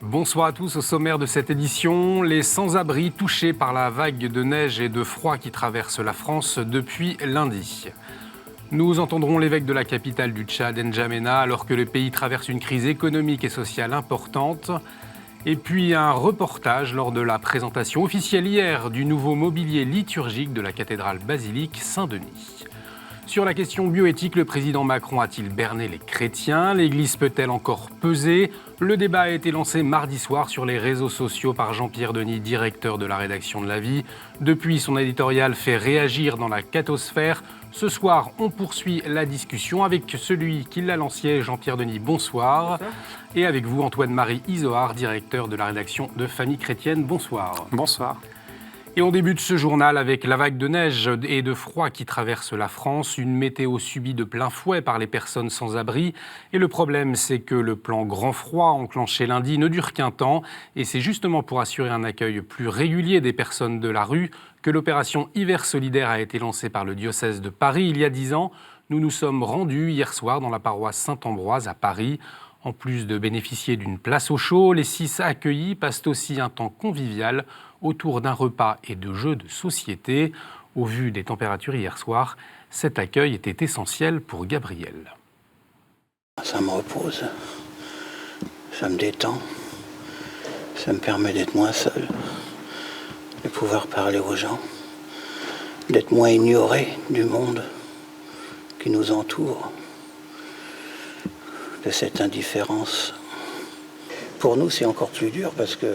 Bonsoir à tous. Au sommaire de cette édition, les sans-abri touchés par la vague de neige et de froid qui traverse la France depuis lundi. Nous entendrons l'évêque de la capitale du Tchad, N'Djamena, alors que le pays traverse une crise économique et sociale importante. Et puis un reportage lors de la présentation officielle hier du nouveau mobilier liturgique de la cathédrale basilique Saint-Denis. Sur la question bioéthique, le président Macron a-t-il berné les chrétiens? L'Église peut-elle encore peser? Le débat a été lancé mardi soir sur les réseaux sociaux par Jean-Pierre Denis, directeur de la rédaction de La Vie. Depuis, son éditorial fait réagir dans la cathosphère. Ce soir, on poursuit la discussion avec celui qui l'a lancé, Jean-Pierre Denis, bonsoir. Et avec vous, Antoine-Marie Izoard, directeur de la rédaction de Famille Chrétienne, bonsoir. Bonsoir. Et on débute ce journal avec la vague de neige et de froid qui traverse la France, une météo subie de plein fouet par les personnes sans abri. Et le problème, c'est que le plan grand froid enclenché lundi ne dure qu'un temps. Et c'est justement pour assurer un accueil plus régulier des personnes de la rue que l'opération Hiver solidaire a été lancée par le diocèse de Paris il y a 10 ans. Nous nous sommes rendus hier soir dans la paroisse Saint-Ambroise à Paris. En plus de bénéficier d'une place au chaud, les 6 accueillis passent aussi un temps convivial autour d'un repas et de jeux de société. Au vu des températures hier soir, cet accueil était essentiel pour Gabriel. Ça me repose, ça me détend, ça me permet d'être moins seul, de pouvoir parler aux gens, d'être moins ignoré du monde qui nous entoure, de cette indifférence. Pour nous, c'est encore plus dur parce qu'il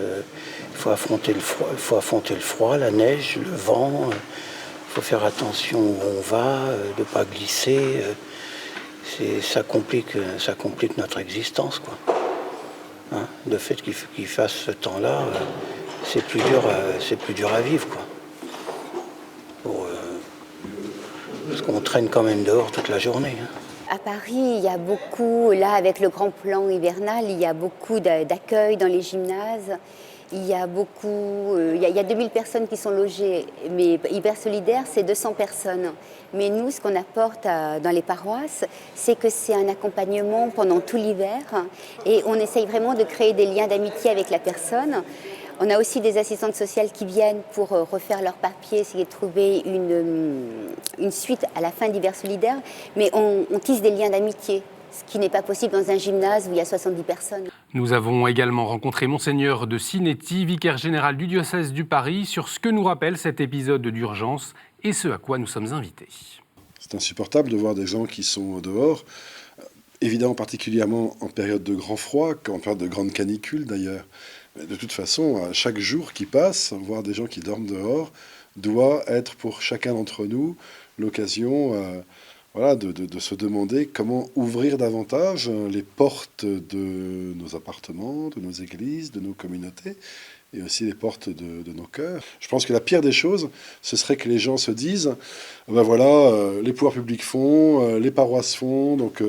faut affronter le froid, la neige, le vent. Il faut faire attention où on va, de ne pas glisser. Ça complique notre existence, quoi. Hein, le fait qu'il fasse ce temps-là, c'est plus dur à vivre, quoi. Parce qu'on traîne quand même dehors toute la journée. Hein. À Paris, il y a beaucoup, là avec le grand plan hivernal, il y a beaucoup d'accueil dans les gymnases. Il y a 2000 personnes qui sont logées, mais Hiver solidaire, c'est 200 personnes. Mais nous, ce qu'on apporte dans les paroisses, c'est que c'est un accompagnement pendant tout l'hiver et on essaye vraiment de créer des liens d'amitié avec la personne. On a aussi des assistantes sociales qui viennent pour refaire leurs papiers, essayer de trouver une suite à la fin d'Hiver solidaire, mais on tisse des liens d'amitié, ce qui n'est pas possible dans un gymnase où il y a 70 personnes. Nous avons également rencontré Monseigneur de Sinetti, vicaire général du diocèse du Paris, sur ce que nous rappelle cet épisode d'urgence et ce à quoi nous sommes invités. C'est insupportable de voir des gens qui sont dehors, évidemment particulièrement en période de grand froid, en période de grande canicule d'ailleurs. Mais de toute façon, chaque jour qui passe, voir des gens qui dorment dehors, doit être pour chacun d'entre nous l'occasion de se demander comment ouvrir davantage les portes de nos appartements, de nos églises, de nos communautés, et aussi les portes de nos cœurs. Je pense que la pire des choses, ce serait que les gens se disent les pouvoirs publics font, les paroisses font, donc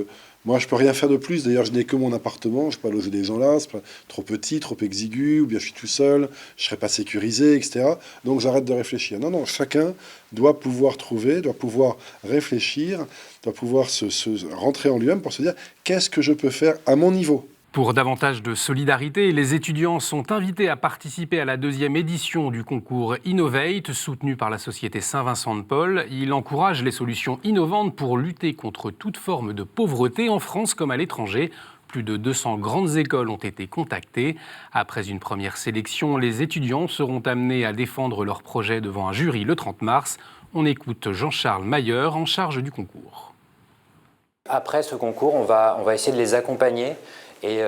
moi je peux rien faire de plus. D'ailleurs, je n'ai que mon appartement, je peux pas loger des gens là, c'est pas trop petit, trop exigu, ou bien je suis tout seul, je serai pas sécurisé, etc. Donc j'arrête de réfléchir. Non, chacun doit pouvoir trouver, doit pouvoir réfléchir, doit pouvoir se rentrer en lui-même pour se dire qu'est-ce que je peux faire à mon niveau. Pour davantage de solidarité, les étudiants sont invités à participer à la 2e édition du concours Innovate, soutenu par la Société Saint-Vincent de Paul. Il encourage les solutions innovantes pour lutter contre toute forme de pauvreté en France comme à l'étranger. Plus de 200 grandes écoles ont été contactées. Après une première sélection, les étudiants seront amenés à défendre leur projet devant un jury le 30 mars. On écoute Jean-Charles Mayer, en charge du concours. Après ce concours, on va essayer de les accompagner et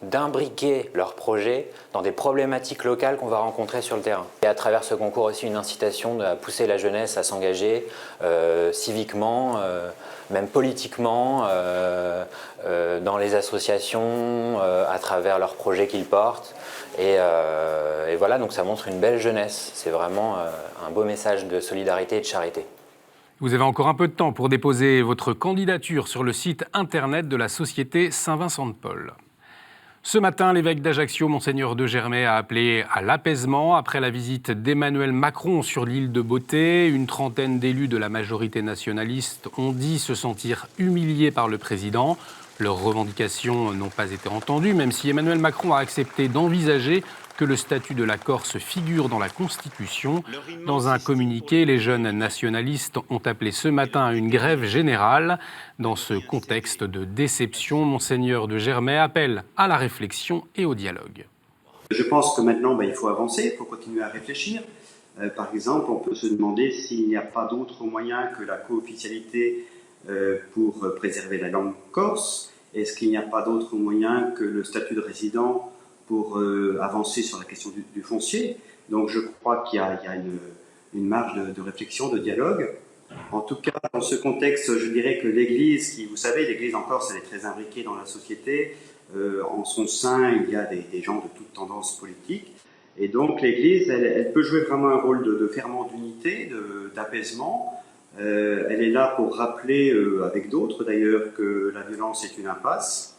d'imbriquer leurs projets dans des problématiques locales qu'on va rencontrer sur le terrain. Et à travers ce concours aussi une incitation à pousser la jeunesse à s'engager civiquement, même politiquement, dans les associations, à travers leurs projets qu'ils portent. Et voilà, donc ça montre une belle jeunesse. C'est vraiment un beau message de solidarité et de charité. Vous avez encore un peu de temps pour déposer votre candidature sur le site internet de la Société Saint-Vincent-de-Paul. Ce matin, l'évêque d'Ajaccio, Monseigneur de Germay, a appelé à l'apaisement après la visite d'Emmanuel Macron sur l'île de Beauté. Une trentaine d'élus de la majorité nationaliste ont dit se sentir humiliés par le président. Leurs revendications n'ont pas été entendues, même si Emmanuel Macron a accepté d'envisager que le statut de la Corse figure dans la Constitution. Dans un communiqué, les jeunes nationalistes ont appelé ce matin à une grève générale. Dans ce contexte de déception, Monseigneur de Germay appelle à la réflexion et au dialogue. Je pense que maintenant, il faut avancer, il faut continuer à réfléchir. Par exemple, on peut se demander s'il n'y a pas d'autre moyen que la co-officialité pour préserver la langue corse. Est-ce qu'il n'y a pas d'autre moyen que le statut de résident pour avancer sur la question du foncier? Donc je crois qu'il y a une marge de réflexion, de dialogue. En tout cas, dans ce contexte, je dirais que l'Église, vous savez, l'Église en Corse, elle est très imbriquée dans la société. En son sein, il y a des gens de toutes tendances politiques. Et donc l'Église, elle peut jouer vraiment un rôle de ferment d'unité, d'apaisement. Elle est là pour rappeler, avec d'autres d'ailleurs, que la violence est une impasse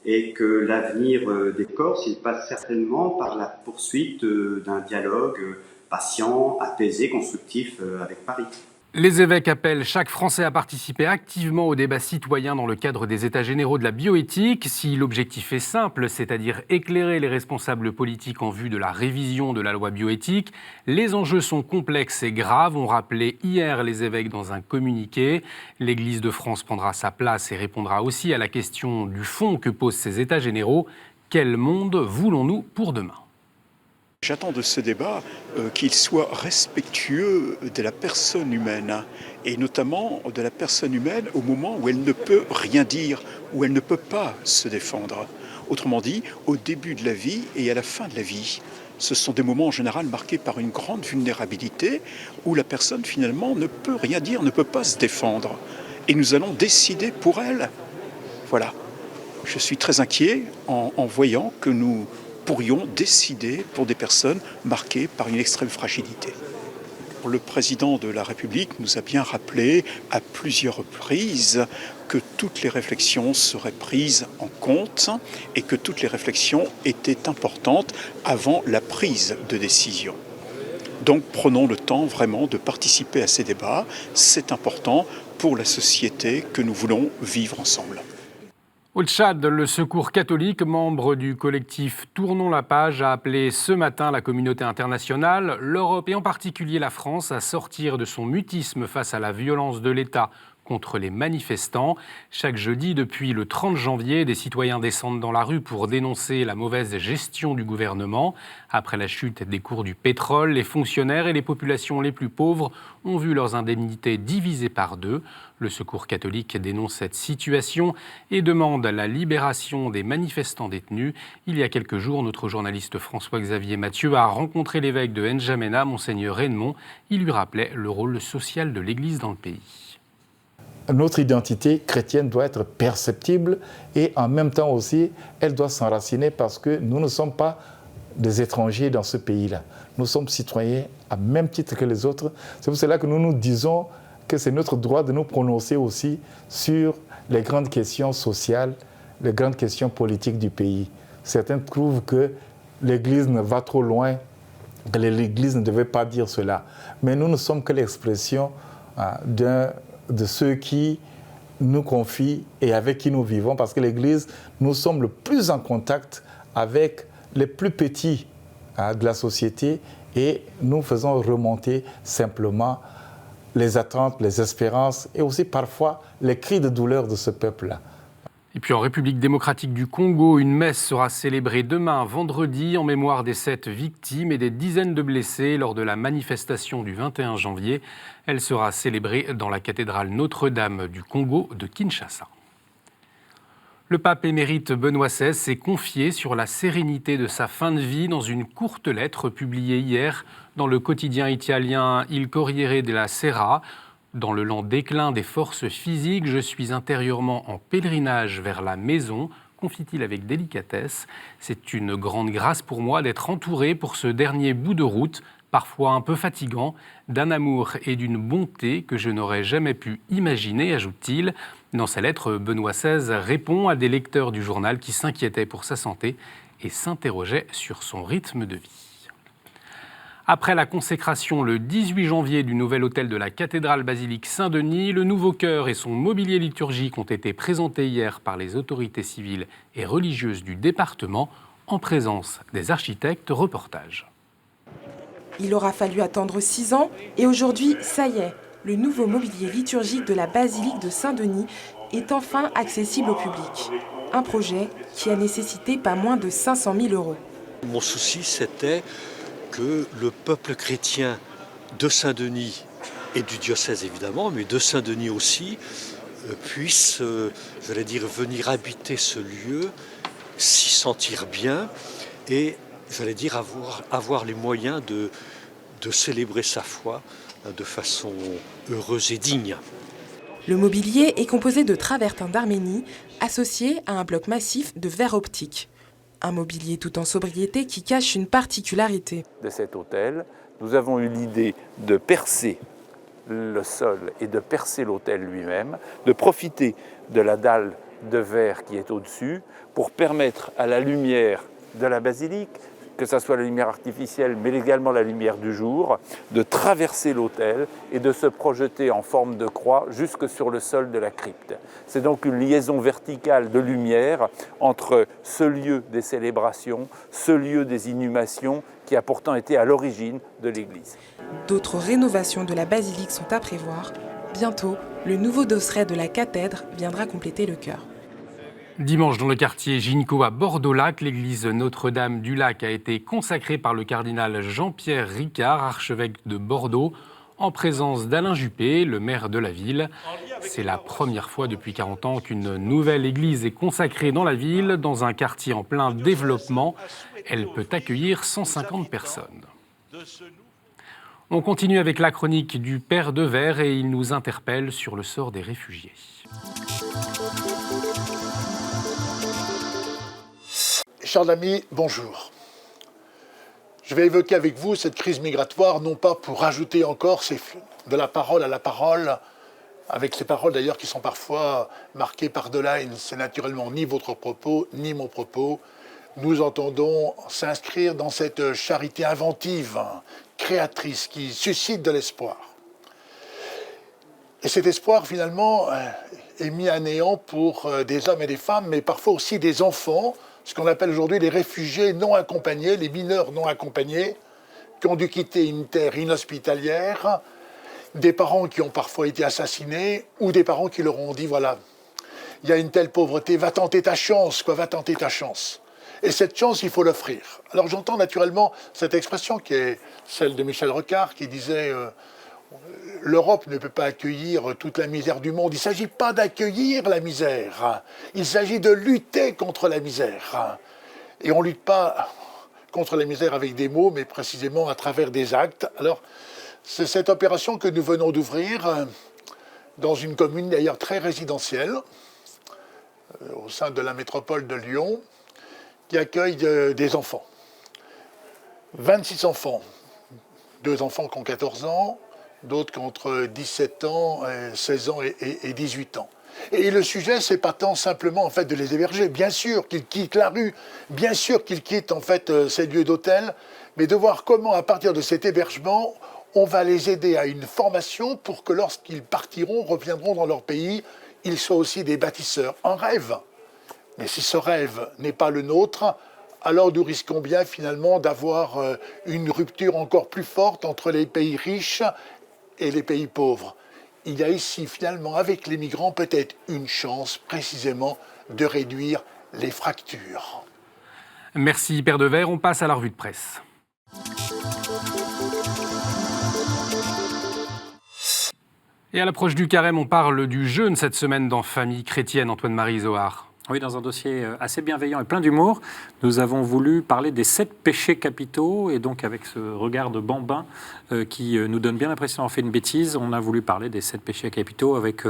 et que l'avenir des Corses, il passe certainement par la poursuite d'un dialogue patient, apaisé, constructif avec Paris. Les évêques appellent chaque Français à participer activement au débat citoyen dans le cadre des États généraux de la bioéthique. Si l'objectif est simple, c'est-à-dire éclairer les responsables politiques en vue de la révision de la loi bioéthique, les enjeux sont complexes et graves, ont rappelé hier les évêques dans un communiqué. L'Église de France prendra sa place et répondra aussi à la question du fond que posent ces États généraux. Quel monde voulons-nous pour demain ? J'attends de ce débat qu'il soit respectueux de la personne humaine, et notamment de la personne humaine au moment où elle ne peut rien dire, où elle ne peut pas se défendre. Autrement dit, au début de la vie et à la fin de la vie. Ce sont des moments en général marqués par une grande vulnérabilité, où la personne finalement ne peut rien dire, ne peut pas se défendre. Et nous allons décider pour elle. Voilà. Je suis très inquiet en voyant que nous pourrions décider pour des personnes marquées par une extrême fragilité. Le président de la République nous a bien rappelé à plusieurs reprises que toutes les réflexions seraient prises en compte et que toutes les réflexions étaient importantes avant la prise de décision. Donc prenons le temps vraiment de participer à ces débats. C'est important pour la société que nous voulons vivre ensemble. Au Tchad, le Secours catholique, membre du collectif Tournons la page, a appelé ce matin la communauté internationale, l'Europe et en particulier la France, à sortir de son mutisme face à la violence de l'État contre les manifestants. Chaque jeudi, depuis le 30 janvier, des citoyens descendent dans la rue pour dénoncer la mauvaise gestion du gouvernement. Après la chute des cours du pétrole, les fonctionnaires et les populations les plus pauvres ont vu leurs indemnités divisées par deux. Le Secours catholique dénonce cette situation et demande la libération des manifestants détenus. Il y a quelques jours, notre journaliste François-Xavier Mathieu a rencontré l'évêque de N'Djamena, Monseigneur Edmond. Il lui rappelait le rôle social de l'Église dans le pays. Notre identité chrétienne doit être perceptible et en même temps aussi, elle doit s'enraciner parce que nous ne sommes pas des étrangers dans ce pays-là. Nous sommes citoyens à même titre que les autres. C'est pour cela que nous nous disons que c'est notre droit de nous prononcer aussi sur les grandes questions sociales, les grandes questions politiques du pays. Certains trouvent que l'Église ne va trop loin, que l'Église ne devait pas dire cela. Mais nous ne sommes que l'expression de ceux qui nous confient et avec qui nous vivons, parce que l'Église, nous sommes le plus en contact avec les plus petits de la société et nous faisons remonter simplement les attentes, les espérances et aussi parfois les cris de douleur de ce peuple-là. Et puis en République démocratique du Congo, une messe sera célébrée demain, vendredi, en mémoire des 7 victimes et des dizaines de blessés lors de la manifestation du 21 janvier. Elle sera célébrée dans la cathédrale Notre-Dame du Congo de Kinshasa. Le pape émérite Benoît XVI s'est confié sur la sérénité de sa fin de vie dans une courte lettre publiée hier dans le quotidien italien Il Corriere della Sera. Dans le lent déclin des forces physiques, je suis intérieurement en pèlerinage vers la maison, confie-t-il avec délicatesse. C'est une grande grâce pour moi d'être entouré pour ce dernier bout de route parfois un peu fatigant, d'un amour et d'une bonté que je n'aurais jamais pu imaginer, ajoute-t-il. Dans sa lettre, Benoît XVI répond à des lecteurs du journal qui s'inquiétaient pour sa santé et s'interrogeaient sur son rythme de vie. Après la consécration le 18 janvier du nouvel autel de la cathédrale basilique Saint-Denis, le nouveau chœur et son mobilier liturgique ont été présentés hier par les autorités civiles et religieuses du département en présence des architectes. Reportage. Il aura fallu attendre 6 ans et aujourd'hui, ça y est, le nouveau mobilier liturgique de la basilique de Saint-Denis est enfin accessible au public. Un projet qui a nécessité pas moins de 500 000 €. Mon souci, c'était que le peuple chrétien de Saint-Denis et du diocèse évidemment, mais de Saint-Denis aussi, puisse, j'allais dire, venir habiter ce lieu, s'y sentir bien et, j'allais dire, avoir les moyens de célébrer sa foi de façon heureuse et digne. Le mobilier est composé de travertins d'Arménie associés à un bloc massif de verre optique. Un mobilier tout en sobriété qui cache une particularité. De cet autel, nous avons eu l'idée de percer le sol et de percer l'autel lui-même, de profiter de la dalle de verre qui est au-dessus pour permettre à la lumière de la basilique, que ce soit la lumière artificielle mais également la lumière du jour, de traverser l'autel et de se projeter en forme de croix jusque sur le sol de la crypte. C'est donc une liaison verticale de lumière entre ce lieu des célébrations, ce lieu des inhumations qui a pourtant été à l'origine de l'église. D'autres rénovations de la basilique sont à prévoir. Bientôt, le nouveau dosseret de la cathèdre viendra compléter le chœur. Dimanche, dans le quartier Ginkgo à Bordeaux-Lac, l'église Notre-Dame-du-Lac a été consacrée par le cardinal Jean-Pierre Ricard, archevêque de Bordeaux, en présence d'Alain Juppé, le maire de la ville. C'est la première fois depuis 40 ans qu'une nouvelle église est consacrée dans la ville, dans un quartier en plein développement. Elle peut accueillir 150 personnes. On continue avec la chronique du Père de Verre et il nous interpelle sur le sort des réfugiés. Chers amis, bonjour. Je vais évoquer avec vous cette crise migratoire, non pas pour rajouter encore de la parole à la parole, avec ces paroles d'ailleurs qui sont parfois marquées par de la haine. C'est naturellement ni votre propos, ni mon propos. Nous entendons s'inscrire dans cette charité inventive, créatrice, qui suscite de l'espoir. Et cet espoir, finalement, est mis à néant pour des hommes et des femmes, mais parfois aussi des enfants, ce qu'on appelle aujourd'hui les réfugiés non accompagnés, les mineurs non accompagnés, qui ont dû quitter une terre inhospitalière, des parents qui ont parfois été assassinés, ou des parents qui leur ont dit, voilà, il y a une telle pauvreté, va tenter ta chance, va tenter ta chance. Et cette chance, il faut l'offrir. Alors j'entends naturellement cette expression qui est celle de Michel Rocard, qui disait l'Europe ne peut pas accueillir toute la misère du monde. Il ne s'agit pas d'accueillir la misère, il s'agit de lutter contre la misère. Et on ne lutte pas contre la misère avec des mots, mais précisément à travers des actes. Alors, c'est cette opération que nous venons d'ouvrir dans une commune d'ailleurs très résidentielle, au sein de la métropole de Lyon, qui accueille des enfants. 26 enfants, 2 enfants qui ont 14 ans, d'autres qui ont entre 17 ans, 16 ans et 18 ans. Et le sujet, c'est pas tant simplement en fait de les héberger, bien sûr qu'ils quittent la rue, bien sûr qu'ils quittent en fait ces lieux d'hôtel, mais de voir comment à partir de cet hébergement, on va les aider à une formation pour que lorsqu'ils partiront, reviendront dans leur pays, ils soient aussi des bâtisseurs. Un rêve. Mais si ce rêve n'est pas le nôtre, alors nous risquons bien finalement d'avoir une rupture encore plus forte entre les pays riches et les pays pauvres. Il y a ici finalement avec les migrants peut-être une chance précisément de réduire les fractures. Merci Père de Verre, on passe à la revue de presse. Et à l'approche du carême, on parle du jeûne cette semaine dans Famille chrétienne, Antoine-Marie Zohar. Oui, dans un dossier assez bienveillant et plein d'humour, nous avons voulu parler des 7 péchés capitaux, et donc avec ce regard de bambin qui nous donne bien l'impression d'avoir fait une bêtise, on a voulu parler des 7 péchés capitaux avec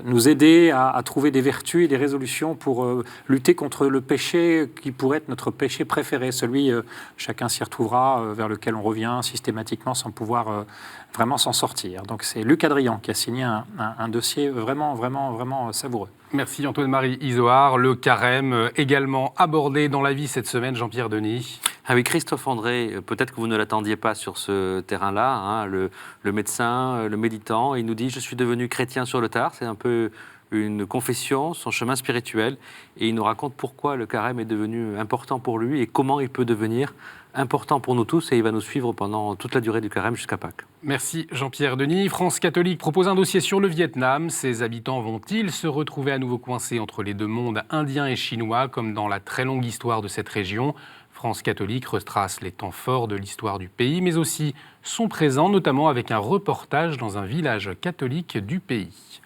nous aider à trouver des vertus et des résolutions pour lutter contre le péché qui pourrait être notre péché préféré, celui, chacun s'y retrouvera, vers lequel on revient systématiquement sans pouvoir vraiment s'en sortir. Donc c'est Luc Adrian qui a signé un dossier vraiment savoureux. Merci Antoine-Marie Izoard. Le carême également abordé dans la vie cette semaine, Jean-Pierre Denis. Ah oui, Christophe André, peut-être que vous ne l'attendiez pas sur ce terrain-là, hein, le médecin, le méditant, il nous dit « Je suis devenu chrétien sur le tard », c'est un peu une confession, son chemin spirituel, et il nous raconte pourquoi le carême est devenu important pour lui et comment il peut devenir important pour nous tous, et il va nous suivre pendant toute la durée du carême jusqu'à Pâques. Merci Jean-Pierre Denis. France catholique propose un dossier sur le Vietnam. Ses habitants vont-ils se retrouver à nouveau coincés entre les deux mondes indien et chinois, comme dans la très longue histoire de cette région ? France catholique retrace les temps forts de l'histoire du pays, mais aussi son présent, notamment avec un reportage dans un village catholique du pays.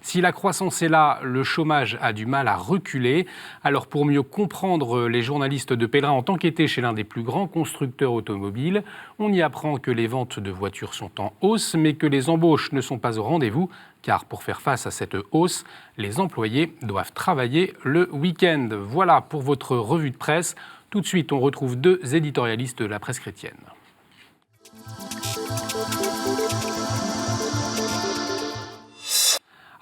Si la croissance est là, le chômage a du mal à reculer. Alors pour mieux comprendre les journalistes de Pèlerin ont enquêté chez l'un des plus grands constructeurs automobiles. On y apprend que les ventes de voitures sont en hausse, mais que les embauches ne sont pas au rendez-vous, car pour faire face à cette hausse, les employés doivent travailler le week-end. Voilà pour votre revue de presse. Tout de suite, on retrouve deux éditorialistes de la presse chrétienne.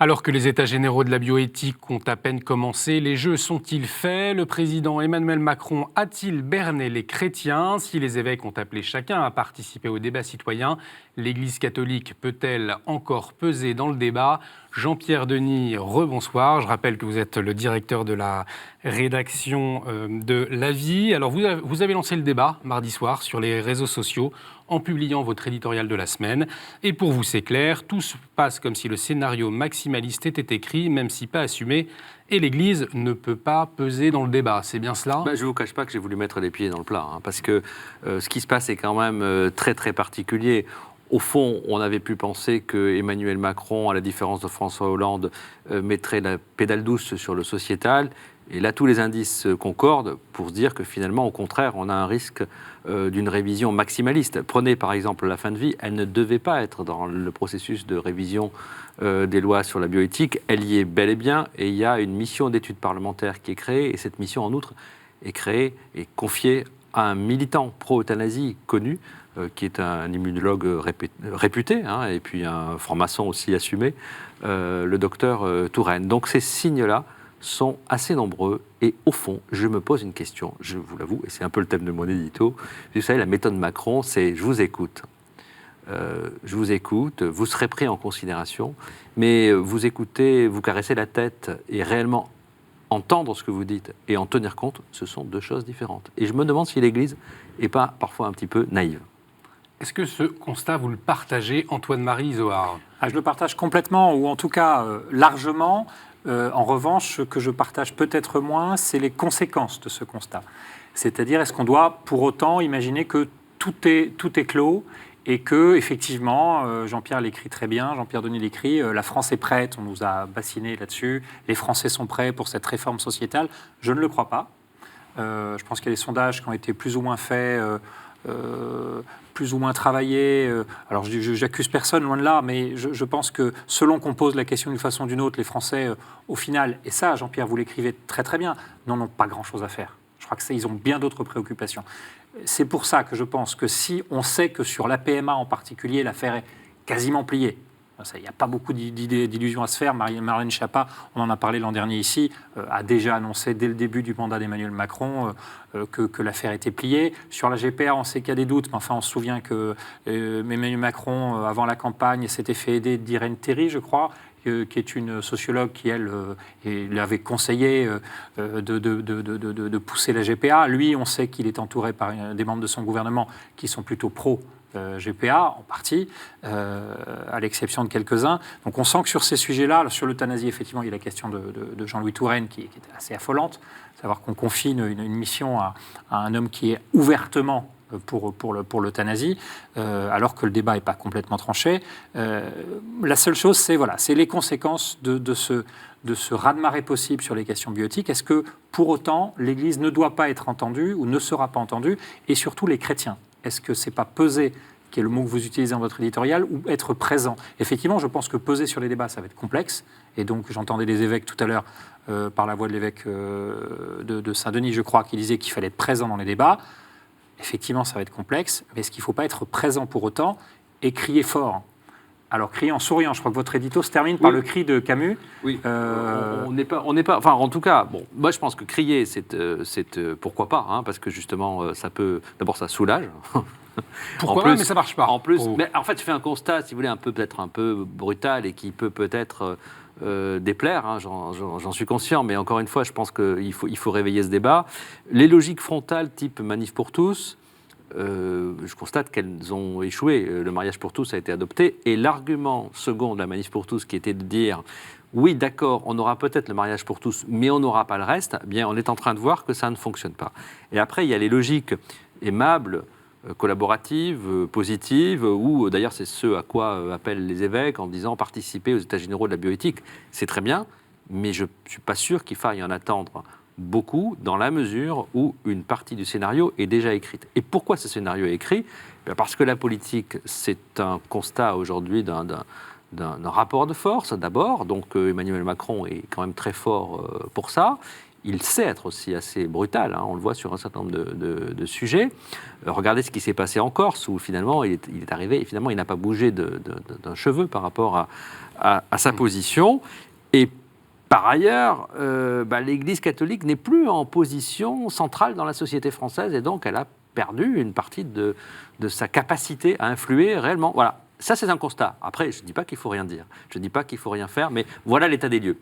Alors que les états généraux de la bioéthique ont à peine commencé, les jeux sont-ils faits ? Le président Emmanuel Macron a-t-il berné les chrétiens ? Si les évêques ont appelé chacun à participer au débat citoyen, l'Église catholique peut-elle encore peser dans le débat ? Jean-Pierre Denis, rebonsoir. Je rappelle que vous êtes le directeur de la rédaction de La Vie. Alors vous avez lancé le débat mardi soir sur les réseaux sociaux en publiant votre éditorial de la semaine. Et pour vous, c'est clair, tout se passe comme si le scénario maximaliste était écrit, même si pas assumé, et l'Église ne peut pas peser dans le débat. C'est bien cela ? Je ne vous cache pas que j'ai voulu mettre les pieds dans le plat, hein, parce que ce qui se passe est quand même très très particulier. Au fond, on avait pu penser que Emmanuel Macron, à la différence de François Hollande, mettrait la pédale douce sur le sociétal. Et là, tous les indices concordent pour se dire que finalement, au contraire, on a un risque d'une révision maximaliste. Prenez par exemple la fin de vie, elle ne devait pas être dans le processus de révision des lois sur la bioéthique. Elle y est bel et bien, et il y a une mission d'étude parlementaire qui est créée, et cette mission, en outre, est créée et confiée à un militant pro-euthanasie connu, qui est un immunologue réputé, hein, et puis un franc-maçon aussi assumé, le docteur Touraine. Donc ces signes-là sont assez nombreux, et au fond, je me pose une question, je vous l'avoue, et c'est un peu le thème de mon édito. Vous savez, la méthode Macron, c'est « je vous écoute ». Je vous écoute, vous serez pris en considération, mais vous écoutez, vous caressez la tête, et réellement entendre ce que vous dites et en tenir compte, ce sont deux choses différentes. Et je me demande si l'Église n'est pas parfois un petit peu naïve. Est-ce que ce constat, vous le partagez, Antoine-Marie Izoard ? Je le partage complètement, ou en tout cas largement. En revanche, ce que je partage peut-être moins, c'est les conséquences de ce constat. C'est-à-dire, est-ce qu'on doit pour autant imaginer que tout est clos et que, effectivement, Jean-Pierre l'écrit très bien, Jean-Pierre Denis l'écrit, la France est prête, on nous a bassiné là-dessus, les Français sont prêts pour cette réforme sociétale. Je ne le crois pas. Je pense qu'il y a des sondages qui ont été plus ou moins faits, plus ou moins travaillés. Alors, j'accuse personne, loin de là, mais je pense que selon qu'on pose la question d'une façon ou d'une autre, les Français, au final, et ça, Jean-Pierre, vous l'écrivez très très bien, n'en ont pas grand-chose à faire. Je crois qu'ils ont bien d'autres préoccupations. C'est pour ça que je pense que si on sait que sur la PMA en particulier, l'affaire est quasiment pliée, il n'y a pas beaucoup d'illusions à se faire. Marlène Schiappa, on en a parlé l'an dernier ici, a déjà annoncé dès le début du mandat d'Emmanuel Macron que l'affaire était pliée. Sur la GPA, on sait qu'il y a des doutes, mais enfin on se souvient que Emmanuel Macron, avant la campagne, s'était fait aider d'Irène Théry, je crois, qui est une sociologue qui, elle, lui avait conseillé de pousser la GPA. Lui, on sait qu'il est entouré par des membres de son gouvernement qui sont plutôt pro-GPA, en partie, à l'exception de quelques-uns. Donc on sent que sur ces sujets-là, sur l'euthanasie, effectivement, il y a la question de Jean-Louis Touraine qui est assez affolante, savoir qu'on confie une mission à un homme qui est ouvertement pour l'euthanasie, alors que le débat n'est pas complètement tranché. La seule chose, c'est les conséquences de ce raz-de-marée possible sur les questions bioéthiques. Est-ce que, pour autant, l'Église ne doit pas être entendue ou ne sera pas entendue, et surtout les chrétiens? Est-ce que ce n'est pas peser qui est le mot que vous utilisez dans votre éditorial, ou être présent. Effectivement, je pense que peser sur les débats, ça va être complexe. Et donc, j'entendais les évêques tout à l'heure, par la voix de l'évêque de Saint-Denis, je crois, qui disait qu'il fallait être présent dans les débats. Effectivement, ça va être complexe, mais est-ce qu'il ne faut pas être présent pour autant et crier fort ? Alors, crier en souriant. Je crois que votre édito se termine par le cri de Camus. Oui, on n'est pas... Enfin, en tout cas, bon, moi, je pense que crier, c'est pourquoi pas, hein, parce que justement, ça peut... D'abord, ça soulage. Pourquoi pas, mais ça marche pas. En plus, mais en fait, je fais un constat, si vous voulez, peut-être un peu brutal et qui peut-être déplaire, hein, j'en suis conscient, mais encore une fois, je pense qu'il faut réveiller ce débat. Les logiques frontales type Manif pour tous, je constate qu'elles ont échoué. Le mariage pour tous a été adopté, et l'argument second de la Manif pour tous, qui était de dire oui, d'accord, on aura peut-être le mariage pour tous, mais on n'aura pas le reste, eh bien, on est en train de voir que ça ne fonctionne pas. Et après, il y a les logiques aimables, collaboratives, positives, ou d'ailleurs c'est ce à quoi appellent les évêques en disant participer aux états généraux de la bioéthique. C'est très bien, mais je ne suis pas sûr qu'il faille en attendre beaucoup dans la mesure où une partie du scénario est déjà écrite. Et pourquoi ce scénario est écrit ? Parce que la politique, c'est un constat aujourd'hui d'un rapport de force d'abord, donc Emmanuel Macron est quand même très fort pour ça. Il sait être aussi assez brutal, hein, on le voit sur un certain nombre de sujets. Regardez ce qui s'est passé en Corse, où finalement il est arrivé, et finalement il n'a pas bougé d'un cheveu par rapport à sa position. Et par ailleurs, l'Église catholique n'est plus en position centrale dans la société française, et donc elle a perdu une partie de sa capacité à influer réellement. Voilà. Ça, c'est un constat. Après, je ne dis pas qu'il ne faut rien dire. Je ne dis pas qu'il ne faut rien faire, mais voilà l'état des lieux.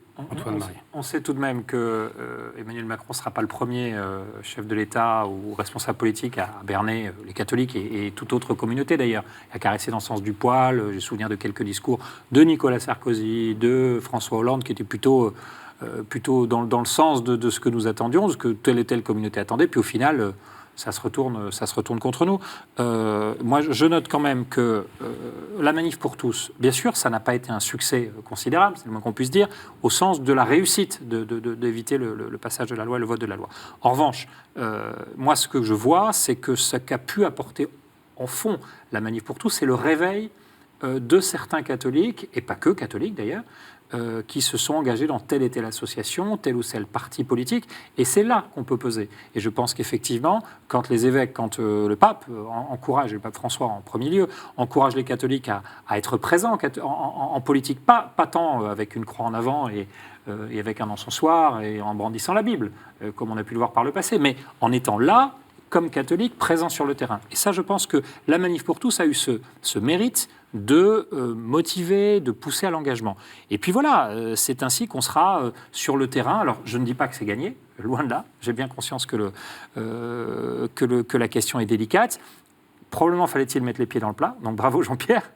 On sait tout de même que Emmanuel Macron ne sera pas le premier chef de l'État ou responsable politique à berner les catholiques et toute autre communauté, d'ailleurs, à caresser dans le sens du poil. J'ai souvenir de quelques discours de Nicolas Sarkozy, de François Hollande, qui étaient plutôt dans le sens de ce que nous attendions, de ce que telle et telle communauté attendait. Puis au final... ça se retourne contre nous. Moi, je note quand même que la Manif pour tous, bien sûr, ça n'a pas été un succès considérable, c'est le moins qu'on puisse dire, au sens de la réussite d'éviter le passage de la loi et le vote de la loi. En revanche, moi, ce que je vois, c'est que ce qu'a pu apporter en fond la Manif pour tous, c'est le réveil de certains catholiques, et pas que catholiques d'ailleurs, qui se sont engagés dans telle et telle association, tel ou tel parti politique, et c'est là qu'on peut peser. Et je pense qu'effectivement, quand les évêques, quand le pape encourage, et le pape François en premier lieu, encourage les catholiques à être présents en politique, pas tant avec une croix en avant et avec un encensoir et en brandissant la Bible, comme on a pu le voir par le passé, mais en étant là, comme catholique, présent sur le terrain. Et ça, je pense que la Manif pour tous a eu ce mérite de motiver, de pousser à l'engagement. Et puis voilà, c'est ainsi qu'on sera sur le terrain. Alors, je ne dis pas que c'est gagné, loin de là. J'ai bien conscience que la question est délicate. Probablement fallait-il mettre les pieds dans le plat, donc bravo Jean-Pierre.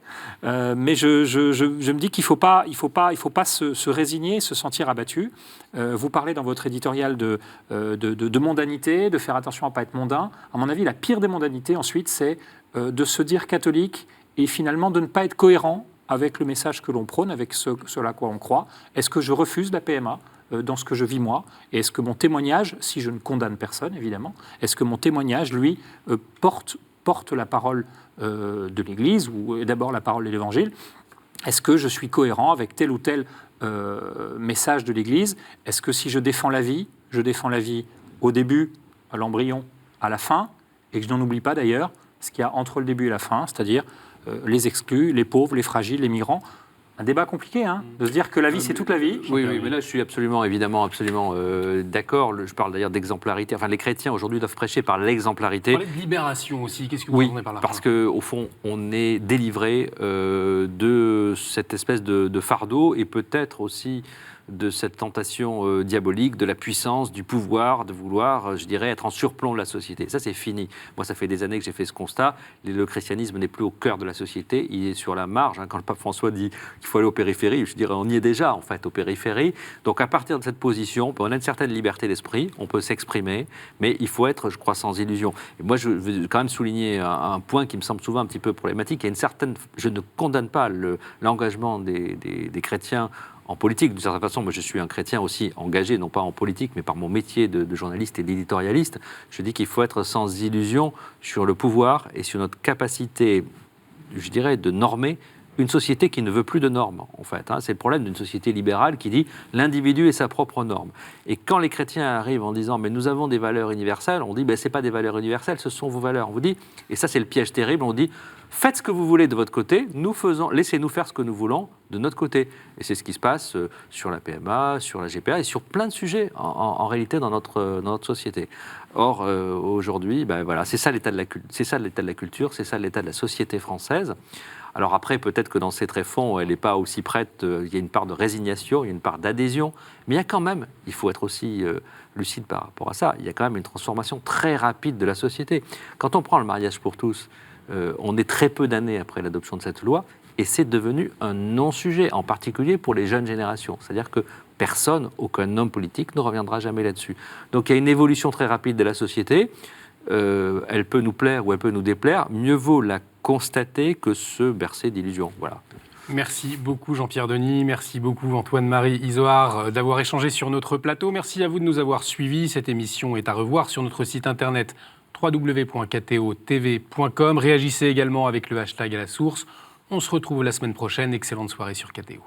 Mais je me dis qu'il ne faut pas se résigner, se sentir abattu. Vous parlez dans votre éditorial de mondanité, de faire attention à ne pas être mondain. À mon avis, la pire des mondanités, ensuite, c'est de se dire catholique et finalement de ne pas être cohérent avec le message que l'on prône, avec ce à quoi on croit. Est-ce que je refuse la PMA dans ce que je vis moi? Et est-ce que mon témoignage, si je ne condamne personne évidemment, est-ce que mon témoignage, lui, porte la parole de l'Église, ou d'abord la parole de l'Évangile? Est-ce que je suis cohérent avec tel ou tel message de l'Église? Est-ce que si je défends la vie au début, à l'embryon, à la fin, et que je n'en oublie pas d'ailleurs ce qu'il y a entre le début et la fin, c'est-à-dire les exclus, les pauvres, les fragiles, les migrants? Un débat compliqué, hein, de se dire que la vie, c'est toute la vie. Oui, mais là, je suis absolument d'accord. Je parle d'ailleurs d'exemplarité. Enfin, les chrétiens, aujourd'hui, doivent prêcher par l'exemplarité. Vous parlez de libération aussi. Qu'est-ce que vous entendez par là? Parce qu'au fond, on est délivré de cette espèce de fardeau, et peut-être aussi de cette tentation diabolique, de la puissance, du pouvoir, de vouloir, je dirais, être en surplomb de la société. Ça, c'est fini. Moi, ça fait des années que j'ai fait ce constat. Le christianisme n'est plus au cœur de la société, il est sur la marge. Hein. Quand le pape François dit qu'il faut aller aux périphéries, je dirais, on y est déjà, en fait, aux périphéries. Donc, à partir de cette position, on a une certaine liberté d'esprit, on peut s'exprimer, mais il faut être, je crois, sans illusion. Et moi, je veux quand même souligner un point qui me semble souvent un petit peu problématique. Il y a une certaine... Je ne condamne pas l'engagement des chrétiens en politique. D'une certaine façon, moi je suis un chrétien aussi engagé, non pas en politique, mais par mon métier de journaliste et d'éditorialiste. Je dis qu'il faut être sans illusion sur le pouvoir et sur notre capacité je dirais, de normer une société qui ne veut plus de normes, en fait. C'est le problème d'une société libérale qui dit l'individu est sa propre norme. Et quand les chrétiens arrivent en disant mais nous avons des valeurs universelles, on dit ce n'est pas des valeurs universelles, ce sont vos valeurs. On vous dit, et ça c'est le piège terrible, on dit faites ce que vous voulez de votre côté, laissez-nous faire ce que nous voulons de notre côté. Et c'est ce qui se passe sur la PMA, sur la GPA et sur plein de sujets en réalité dans notre société. Or, aujourd'hui, voilà, c'est ça l'état de la culture, c'est ça l'état de la société française. Alors après, peut-être que dans ces tréfonds, elle n'est pas aussi prête, il y a une part de résignation, il y a une part d'adhésion, mais il y a quand même, il faut être aussi lucide par rapport à ça, il y a quand même une transformation très rapide de la société. Quand on prend le mariage pour tous, on est très peu d'années après l'adoption de cette loi, et c'est devenu un non-sujet, en particulier pour les jeunes générations. C'est-à-dire que personne, aucun homme politique ne reviendra jamais là-dessus. Donc il y a une évolution très rapide de la société, elle peut nous plaire ou elle peut nous déplaire, mieux vaut la constater que se bercer d'illusions. Voilà. Merci beaucoup Jean-Pierre Denis, merci beaucoup Antoine-Marie Izoard d'avoir échangé sur notre plateau. Merci à vous de nous avoir suivis. Cette émission est à revoir sur notre site internet www.ktotv.com. Réagissez également avec le hashtag à la source. On se retrouve la semaine prochaine. Excellente soirée sur KTO.